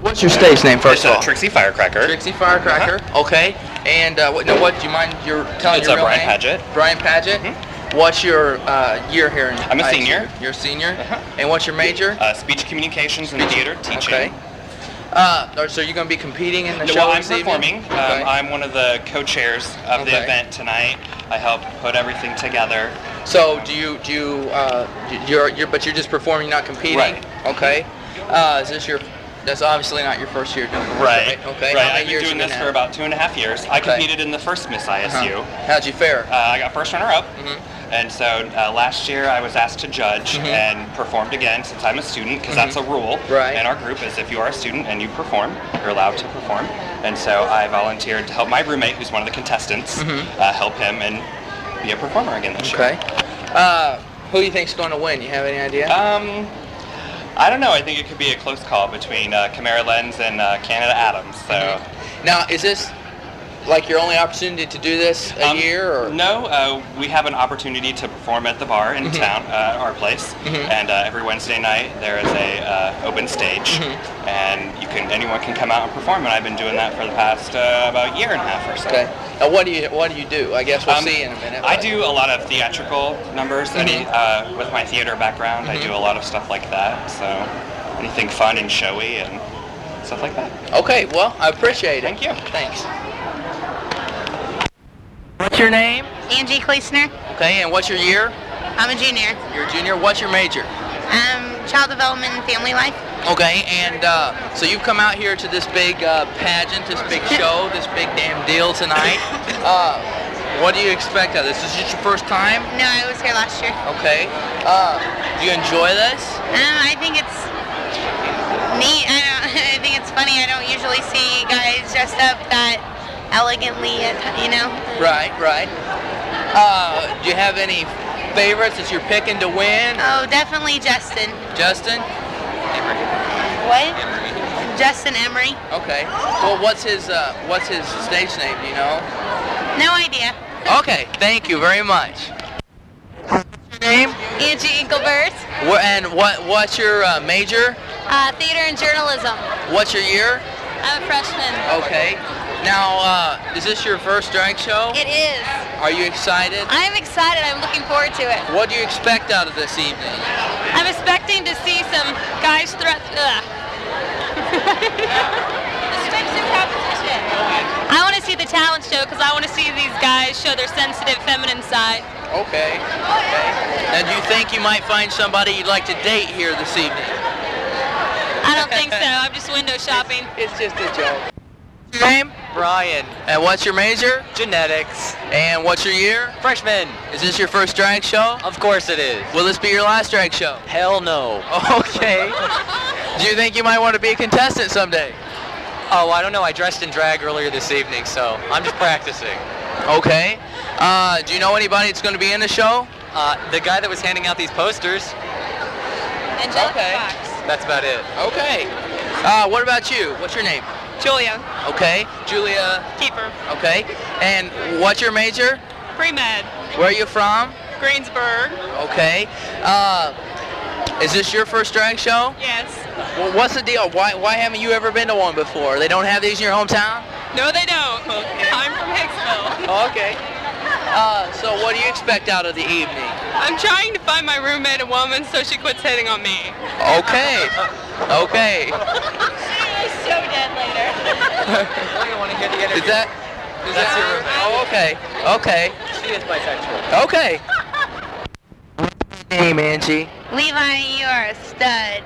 What's your stage name first of all? Trixie Firecracker. Trixie Firecracker. Okay. And what? Do you mind telling It's your real Brian name? Padgett. Brian Padgett. What's your year here in I'm a ISU? senior. You're a senior. And what's your major? Speech communications and theater teaching. Okay. So you're going to be competing in the show Well, I'm this evening? performing. Okay. I'm one of the co-chairs of the event tonight. I help put everything together. So you're just performing, not competing? Right. Okay. That's obviously not your first year doing this, Right. Okay. Right. How many I've years been doing have this you for about 2.5 years. I competed in the first Miss ISU. How'd you fare? I got first runner-up. And so last year I was asked to judge and performed again since I'm a student, because that's a rule in our group, is if you are a student and you perform, you're allowed to perform. And so I volunteered to help my roommate, who's one of the contestants, help him and be a performer again this year. Okay. Who do you think's going to win? You have any idea? I don't know. I think it could be a close call between Chimera Lens and Canada Adams. So now, is this like your only opportunity to do this a year? Or? No, we have an opportunity to perform at the bar in town, our place, and every Wednesday night there is a open stage, and anyone can come out and perform. And I've been doing that for the past about a year and a half or so. Okay. Now, what do you do? I guess we'll see in a minute. I do a lot of theatrical numbers. With my theater background, I do a lot of stuff like that. So anything fun and showy and stuff like that. Okay. Well, I appreciate it. Thank you. Thanks. What's your name? Angie Englebert. Okay, and what's your year? I'm a junior. You're a junior. What's your major? Child development and family life. Okay, and so you've come out here to this big pageant, this big show, this big damn deal tonight. What do you expect of this? Is this your first time? No, I was here last year. Okay. Do you enjoy this? I think it's neat. I think it's funny. I don't usually see guys dressed up that elegantly, Right. Do you have any favorites that you're picking to win? Oh, definitely Justin. Justin? Emery. What? Justin Emery. Okay. Well, what's his stage name? Do you know? No idea. Okay. Thank you very much. What's your name? Angie Englebert. And what's your major? Theater and journalism. What's your year? I'm a freshman. Okay. Now, is this your first drag show? It is. Are you excited? I'm excited. I'm looking forward to it. What do you expect out of this evening? I'm expecting to see some guys I want to see the talent show because I want to see these guys show their sensitive feminine side. Okay. Now, do you think you might find somebody you'd like to date here this evening? I don't think so. I'm just window shopping. It's just a joke. What's your name? Brian. And what's your major? Genetics. And what's your year? Freshman. Is this your first drag show? Of course it is. Will this be your last drag show? Hell no. Okay. Do you think you might want to be a contestant someday? Oh, I don't know. I dressed in drag earlier this evening, so I'm just practicing. Okay. Do you know anybody that's going to be in the show? The guy that was handing out these posters. Okay. That's about it. Okay. What about you? What's your name? Julia. Okay. Julia. Keeper. Okay. And what's your major? Pre-med. Where are you from? Greensburg. Okay. Is this your first drag show? Yes. Well, what's the deal? Why haven't you ever been to one before? They don't have these in your hometown? No, they don't. I'm from Hicksville. Okay. So what do you expect out of the evening? I'm trying to find my roommate a woman so she quits hitting on me. Okay. Okay. She's so dead later. I don't want to hear the interview. Is that your roommate? Oh, okay. Okay. She is bisexual. Okay. Name, Angie. Levi, you are a stud.